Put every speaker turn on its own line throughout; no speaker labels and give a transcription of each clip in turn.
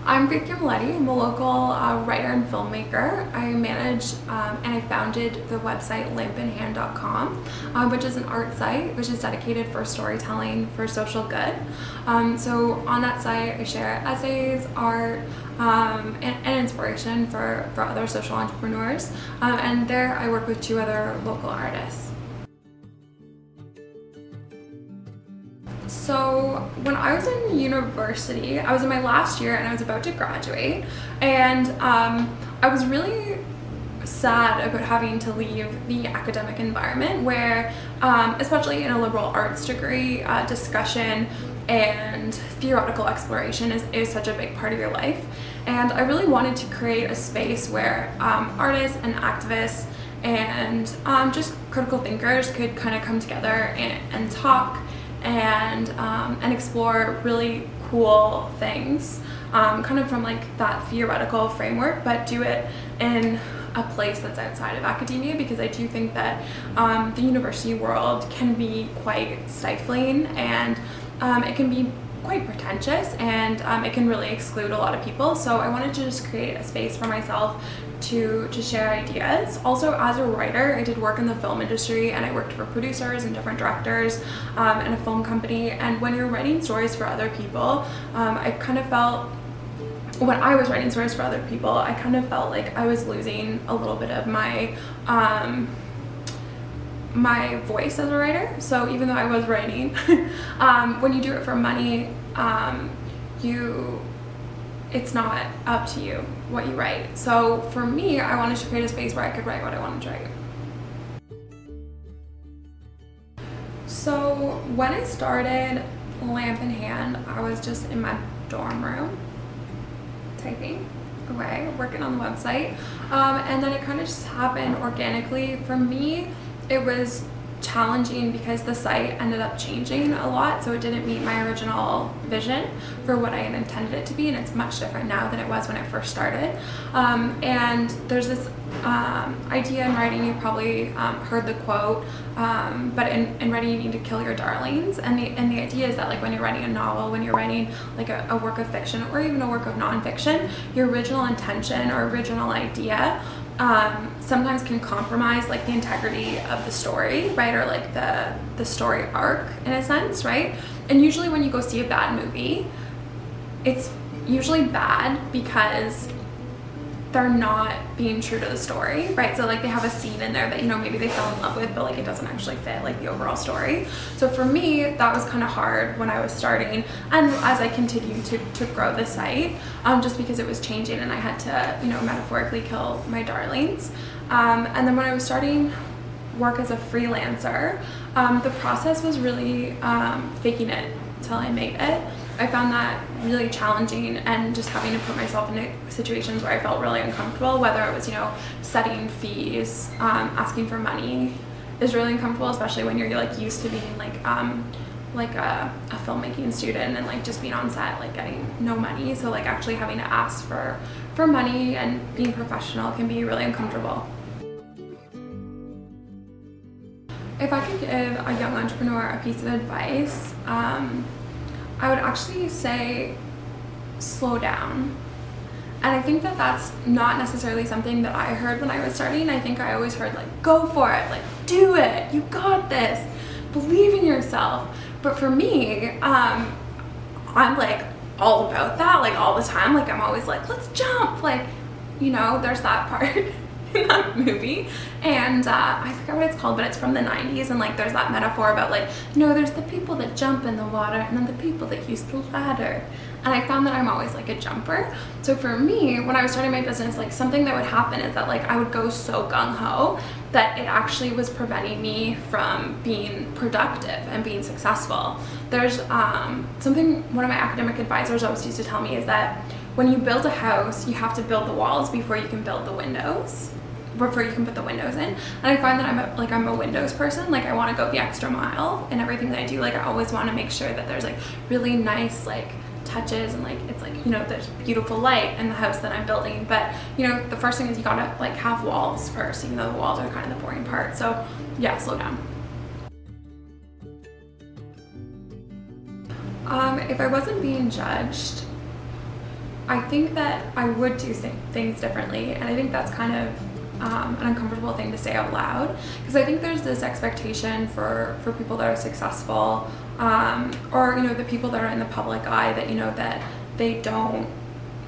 I'm Cameletti. I'm a local writer and filmmaker. I manage and I founded the website lampinhand.com, which is an art site which is dedicated for storytelling for social good. So on that site I share essays, art, and inspiration for other social entrepreneurs. And there I work with 2 other local artists. So when I was in university, I was in my last year and I was about to graduate, and I was really sad about having to leave the academic environment where, especially in a liberal arts degree, discussion and theoretical exploration is such a big part of your life. And I really wanted to create a space where artists and activists and just critical thinkers could kind of come together and talk and explore really cool things, kind of from like that theoretical framework, but do it in a place that's outside of academia, because I do think that the university world can be quite stifling, and it can be quite pretentious, and it can really exclude a lot of people. So I wanted to just create a space for myself to share ideas. Also, as a writer, I did work in the film industry, and I worked for producers and different directors and a film company. And when you're writing stories for other people, I kind of felt, when I was writing stories for other people, I kind of felt like I was losing a little bit of my my voice as a writer. So even though I was writing, when you do it for money, it's not up to you what you write. So for me, I wanted to create a space where I could write what I wanted to write. So when I started Lamp in Hand, I was just in my dorm room typing away, working on the website, and then it kind of just happened organically. For me, it was challenging because the site ended up changing a lot, so it didn't meet my original vision for what I had intended it to be, and it's much different now than it was when I first started. And there's this idea in writing, you probably heard the quote, but in writing you need to kill your darlings, and the idea is that, like, when you're writing a novel, when you're writing like a work of fiction or even a work of nonfiction, your original intention or original idea sometimes can compromise like the integrity of the story, right? Or like the story arc in a sense, right? And usually when you go see a bad movie, it's usually bad because they're not being true to the story, right? So like they have a scene in there that, you know, maybe they fell in love with, but like it doesn't actually fit like the overall story. So for me, that was kind of hard when I was starting, and as I continued to grow the site, just because it was changing and I had to, you know, metaphorically kill my darlings. And then when I was starting work as a freelancer, the process was really faking it till I made it. I found that really challenging, and just having to put myself into situations where I felt really uncomfortable, whether it was, you know, setting fees, asking for money is really uncomfortable, especially when you're like used to being like a filmmaking student and like just being on set, like getting no money. So like actually having to ask for money and being professional can be really uncomfortable. If I could give a young entrepreneur a piece of advice, I would actually say slow down. And I think that that's not necessarily something that I heard when I was starting. I think I always heard like, go for it, like do it, you got this, believe in yourself. But for me, I'm like all about that, like all the time. Like I'm always like, let's jump, like, you know, there's that part in that movie, and I forget what it's called, but it's from the 90s, and like there's that metaphor about like, you know, there's the people that jump in the water and then the people that use the ladder. And I found that I'm always like a jumper. So for me, when I was starting my business, like something that would happen is that like I would go so gung-ho that it actually was preventing me from being productive and being successful. There's something one of my academic advisors always used to tell me, is that when you build a house, you have to build the walls before you can build the windows, before you can put the windows in. And I find that I'm a windows person. Like I want to go the extra mile in everything that I do. Like I always want to make sure that there's like really nice like touches, and like it's like, you know, there's beautiful light in the house that I'm building. But you know, the first thing is you gotta like have walls first, even though the walls are kind of the boring part. So yeah, slow down. If I wasn't being judged, I think that I would do things differently, and I think that's kind of an uncomfortable thing to say out loud, because I think there's this expectation for people that are successful, or the people that are in the public eye, that that they don't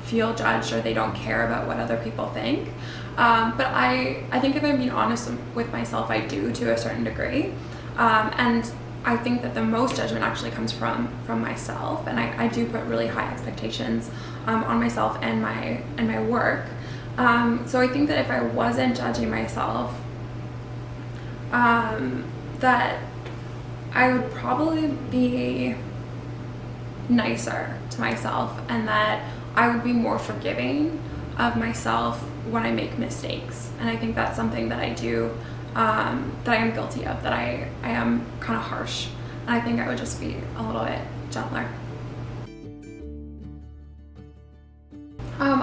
feel judged or they don't care about what other people think. But I think if I'm being honest with myself, I do, to a certain degree, and I think that the most judgment actually comes from myself, and I do put really high expectations on myself and my work. So I think that if I wasn't judging myself, that I would probably be nicer to myself, and that I would be more forgiving of myself when I make mistakes. And I think that's something that I do, that I am guilty of, that I am kind of harsh, and I think I would just be a little bit gentler.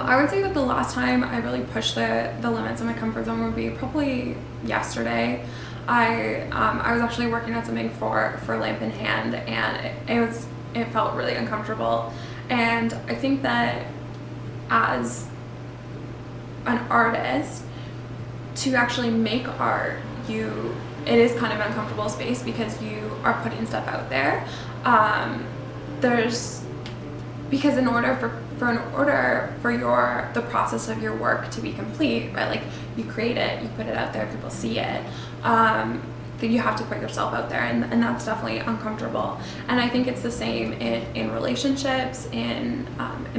I would say that the last time I really pushed the limits of my comfort zone would be probably yesterday. I was actually working on something for Lamp in Hand, and it felt really uncomfortable. And I think that as an artist, to actually make art, it is kind of an uncomfortable space, because you are putting stuff out there. Because in order for the process of your work to be complete, right? Like, you create it, you put it out there, people see it. That you have to put yourself out there, and that's definitely uncomfortable. And I think it's the same in relationships, in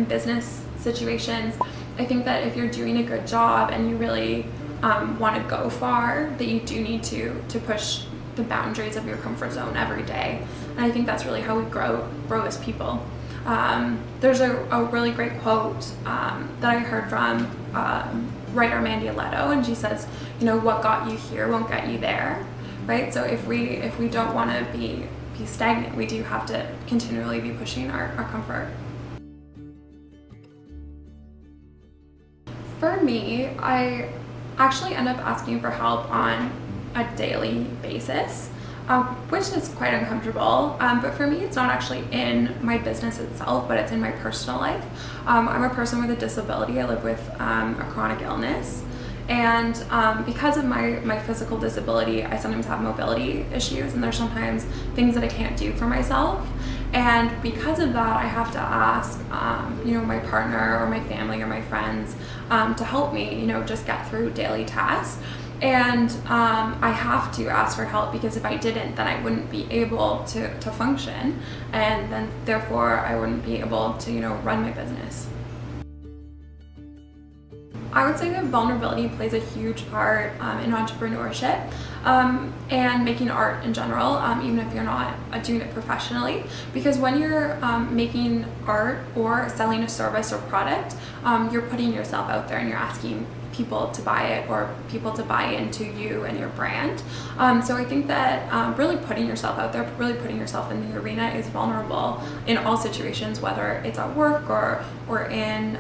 business situations. I think that if you're doing a good job and you really want to go far, that you do need to push the boundaries of your comfort zone every day. And I think that's really how we grow as people. There's a really great quote that I heard from writer Cameletti, and she says, what got you here won't get you there, right? So if we don't want to be stagnant, we do have to continually be pushing our comfort. For me, I actually end up asking for help on a daily basis, which is quite uncomfortable, but for me it's not actually in my business itself, but it's in my personal life. I'm a person with a disability. I live with a chronic illness, and because of my physical disability, I sometimes have mobility issues, and there's sometimes things that I can't do for myself. And because of that, I have to ask my partner or my family or my friends to help me just get through daily tasks. And I have to ask for help, because if I didn't, then I wouldn't be able to function, and then therefore I wouldn't be able to run my business. I would say that vulnerability plays a huge part in entrepreneurship, and making art in general, even if you're not doing it professionally, because when you're making art or selling a service or product, you're putting yourself out there, and you're asking people to buy it, or people to buy into you and your brand. So I think that really putting yourself out there, really putting yourself in the arena, is vulnerable in all situations, whether it's at work or in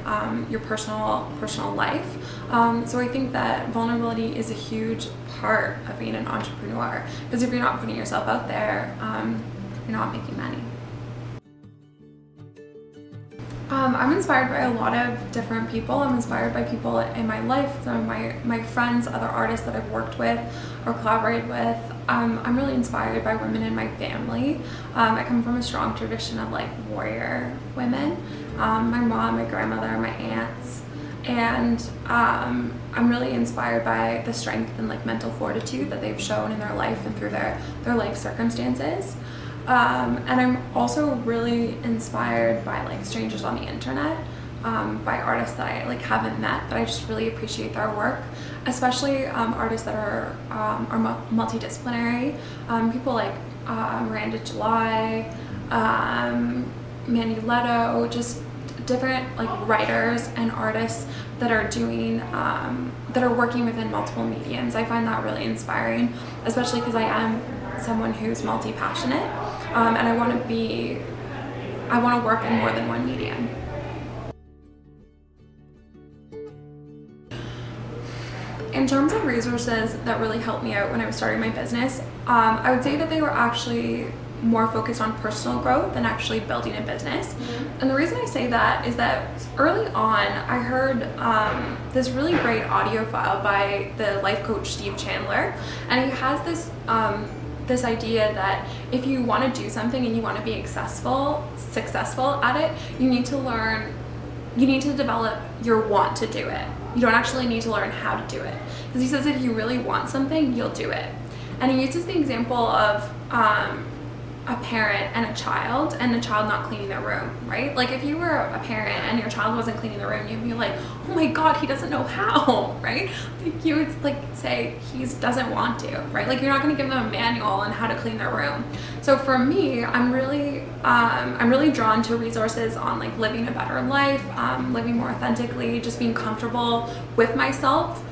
your personal life. So I think that vulnerability is a huge part of being an entrepreneur, because if you're not putting yourself out there, you're not making money. I'm inspired by a lot of different people. I'm inspired by people in my life, some of my friends, other artists that I've worked with or collaborated with. I'm really inspired by women in my family. I come from a strong tradition of warrior women. My mom, my grandmother, my aunts. And I'm really inspired by the strength and mental fortitude that they've shown in their life and through their life circumstances. And I'm also really inspired by strangers on the internet, by artists that I haven't met, but I just really appreciate their work, especially artists that are multidisciplinary, people like Miranda July, Mandy Leto, just different writers and artists that are doing that are working within multiple mediums. I find that really inspiring, especially because I am someone who's multi-passionate, and I want to work in more than one medium. In terms of resources that really helped me out when I was starting my business, I would say that they were actually more focused on personal growth than actually building a business. And the reason I say that is that early on I heard this really great audio file by the life coach Steve Chandler, and he has this idea that if you want to do something and you want to be successful at it, you need to develop your want to do it. You don't actually need to learn how to do it, because he says if you really want something, you'll do it. And he uses the example of a parent and a child not cleaning their room, right? Like if you were a parent and your child wasn't cleaning the room, you'd be like, oh my God, he doesn't know how, right? Like you would like say he doesn't want to, right? Like you're not going to give them a manual on how to clean their room. So for me, I'm really drawn to resources on like living a better life, living more authentically, just being comfortable with myself.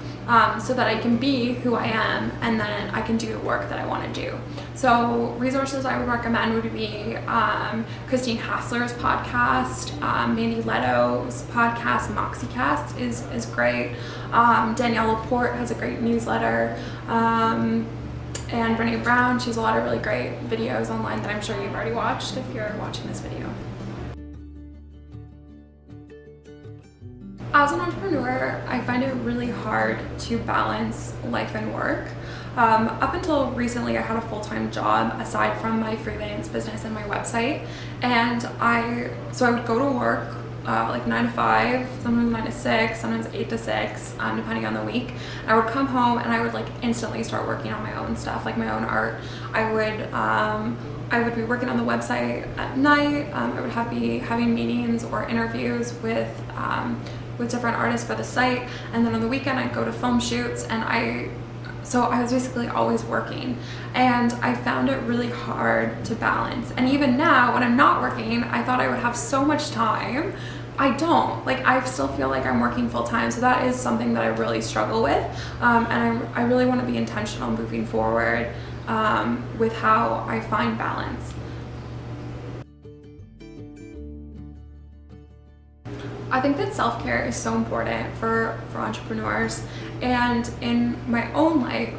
So that I can be who I am, and then I can do the work that I want to do. So resources I would recommend would be Christine Hassler's podcast, Mandy Leto's podcast, MoxieCast is great. Danielle Laporte has a great newsletter. And Brene Brown, she has a lot of really great videos online that I'm sure you've already watched if you're watching this video. As an entrepreneur, I find it really hard to balance life and work. Up until recently, I had a full-time job aside from my freelance business and my website, and I would go to work like 9 to 5, sometimes 9 to 6, sometimes 8 to 6, depending on the week. I would come home and I would like instantly start working on my own stuff, like my own art. I would be working on the website at night. I would be having meetings or interviews with different artists for the site, and then on the weekend I'd go to film shoots, and so I was basically always working, and I found it really hard to balance. And even now when I'm not working, I thought I would have so much time. I don't. Like I still feel like I'm working full-time, so that is something that I really struggle with, and I really want to be intentional moving forward with how I find balance. I think that self-care is so important for entrepreneurs, and in my own life,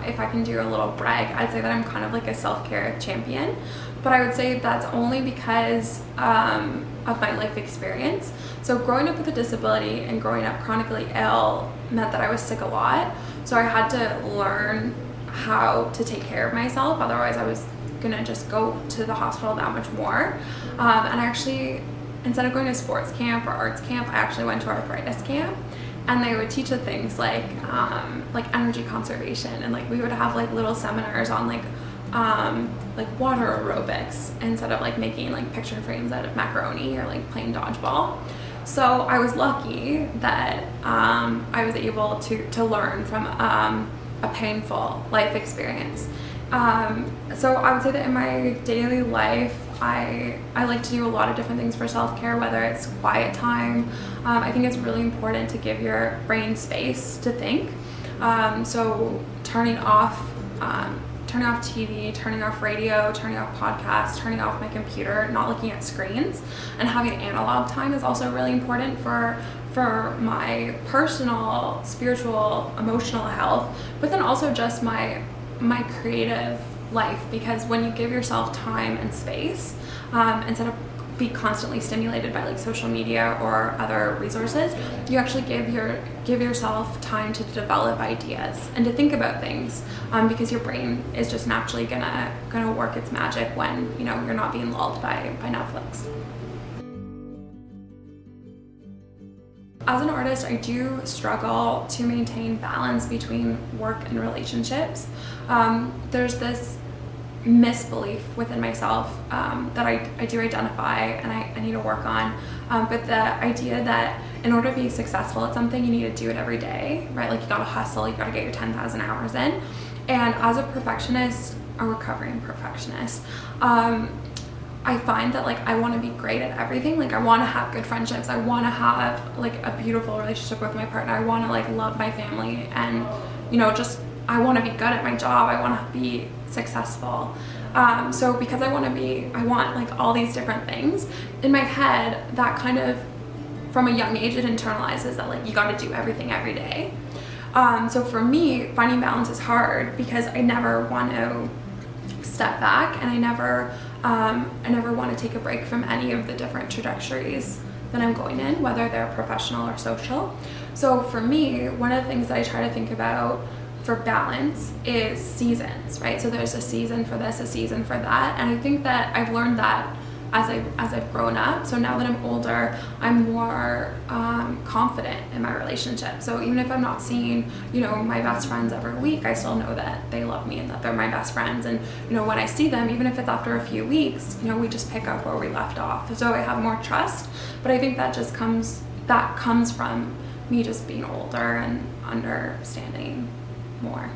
if I can do a little brag, I'd say that I'm kind of like a self-care champion, but I would say that's only because of my life experience. So growing up with a disability and growing up chronically ill meant that I was sick a lot, so I had to learn how to take care of myself, otherwise I was gonna just go to the hospital that much more. And I actually, instead of going to sports camp or arts camp, I actually went to arthritis camp, and they would teach us things like energy conservation, and like we would have like little seminars on like water aerobics instead of like making like picture frames out of macaroni or like playing dodgeball. So I was lucky that I was able to learn from a painful life experience. So I would say that in my daily life, I like to do a lot of different things for self-care, whether it's quiet time. I think it's really important to give your brain space to think. So turning off TV, turning off radio, turning off podcasts, turning off my computer, not looking at screens, and having analog time is also really important for my personal, spiritual, emotional health, but then also just my creative life, because when you give yourself time and space, instead of be constantly stimulated by like social media or other resources, you actually give yourself time to develop ideas and to think about things, because your brain is just naturally gonna work its magic when you're not being lulled by Netflix. As an artist, I do struggle to maintain balance between work and relationships. There's this misbelief within myself that I do identify and I need to work on, but the idea that in order to be successful at something, you need to do it every day, right? Like you gotta hustle, you gotta get your 10,000 hours in. And as a perfectionist, a recovering perfectionist, I find that like I want to be great at everything. Like I want to have good friendships, I want to have like a beautiful relationship with my partner, I want to like love my family, and just I want to be good at my job, I want to be successful. So because I want like all these different things in my head, that kind of from a young age it internalizes that like you got to do everything every day. So for me, finding balance is hard because I never want to step back, and I never want to take a break from any of the different trajectories that I'm going in, whether they're professional or social. So for me, one of the things that I try to think about for balance is seasons, right? So there's a season for this, a season for that, and I think that I've learned that as I've grown up. So now that I'm older, I'm more confident in my relationship. So even if I'm not seeing, you know, my best friends every week, I still know that they love me and that they're my best friends. And, you know, when I see them, even if it's after a few weeks, you know, we just pick up where we left off. So I have more trust, but I think that just comes from me just being older and understanding more.